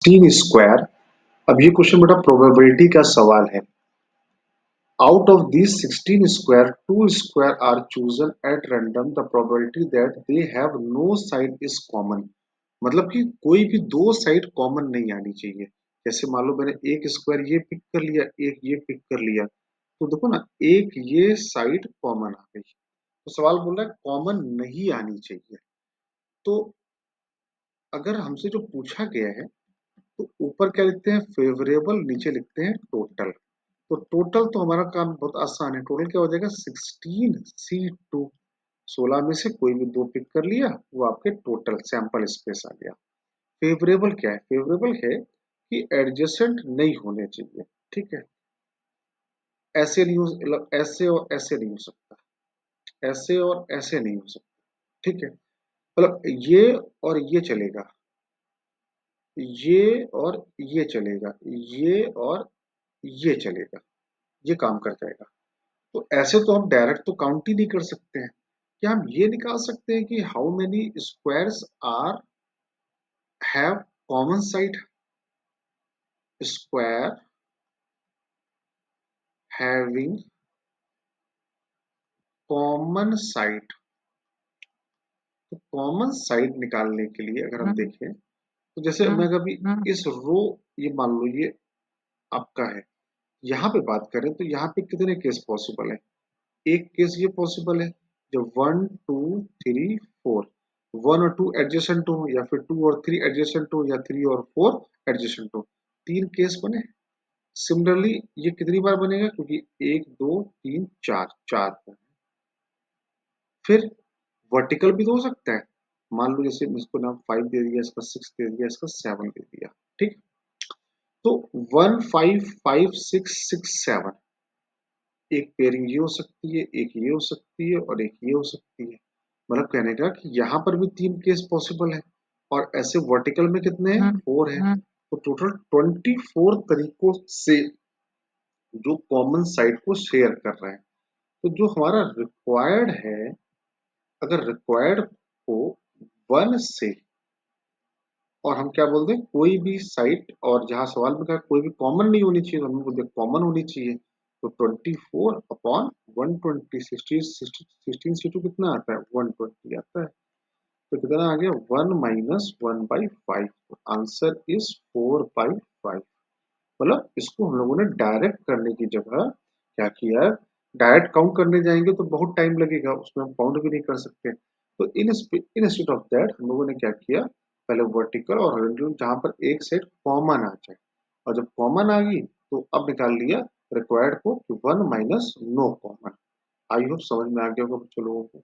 16 square. अब ये question बेटा प्रोबेबिलिटी का सवाल है। Out of this 16 square 2 square are chosen at random, the probability that they have no side is common. मतलब कि कोई भी दो साइड कॉमन नहीं आनी चाहिए। जैसे मान लो मैंने एक स्क्वायर ये पिक कर लिया, एक ये पिक कर लिया, तो देखो ना एक ये साइड कॉमन आ गई। तो सवाल बोल रहा है कॉमन नहीं आनी चाहिए। तो अगर हमसे जो पूछा गया है तो ऊपर क्या लिखते हैं फेवरेबल, नीचे लिखते हैं टोटल। तो टोटल तो हमारा काम बहुत आसान है। टोटल क्या हो जाएगा 16C2। 16 में से कोई भी दो पिक कर लिया, वो आपके टोटल सैंपल स्पेस आ गया। फेवरेबल क्या है? फेवरेबल है कि एडजेसेंट नहीं होने चाहिए। ठीक है, ऐसे नहीं हो, मतलब ऐसे और ऐसे नहीं हो सकता, ऐसे और ऐसे नहीं हो सकता। ठीक है, मतलब ये और ये चलेगा, ये और ये चलेगा, ये और ये चलेगा, ये काम कर जाएगा। तो ऐसे तो हम डायरेक्ट तो काउंट ही नहीं कर सकते हैं। क्या हम ये निकाल सकते हैं कि how many squares are have common side? Square having common side. तो कॉमन साइड निकालने के लिए अगर हम देखें तो जैसे मैं कभी इस रो, ये मान लो ये आपका है, यहाँ पे बात करें तो यहाँ पे कितने केस पॉसिबल है? एक केस ये पॉसिबल है जब 1 2 3 4, 1 और 2 एडजेसेंट हो, या फिर 2 और 3 एडजेसेंट हो, या 3 और 4 एडजेसेंट हो। तीन केस बने। सिमिलरली ये कितनी बार बनेगा? क्योंकि 1 2 3 4, चार बने। फिर वर्टिकल भी तो हो सकता है। मान लो जैसे इसको नाम 5 दे दिया, इसका 6 दे दिया, इसका 7 दे दिया। ठीक, तो 1 5 5 6 6 7, एक पेयरिंग ये हो सकती है, एक ये हो सकती है, और एक ये हो सकती है। मतलब कहने का कि यहाँ पर भी तीन केस पॉसिबल है। और ऐसे वर्टिकल में कितने हैं? 4 है। तो टोटल 24 तरीकों से जो कॉमन साइड को शेयर कर रहे हैं। तो जो हमारा रिक्वायर्ड है, अगर रिक्वायर्ड को 1 से, और हम क्या बोलते हैं कोई भी साइड, और जहां सवाल में कहा कोई भी कॉमन नहीं होनी चाहिए, तो हम बोलते कॉमन होनी चाहिए। तो 24/120, 16 कितना आता है? 120 आता है। तो कितना आ गया? 1 - 1/5। Answer is 4/5। मतलब इसको हम लोगों ने डायरेक्ट करने की जगह क्या किया? डायरेक्ट काउंट करने जाएंगे तो बहुत टाइम लगेगा, उसमें हम काउंट भी नहीं कर सकते। तो इंस्टेड ऑफ दैट हम लोगों ने क्या किया, पहले वर्टिकल और हॉरिजॉन्टल जहां पर एक साइड कॉमन आ जाए, और जब कॉमन आ गई तो अब निकाल लिया रिक्वायर्ड को कि 1 - नो कॉमन। आई होप समझ में आ गया होगा बच्चों लोगों को।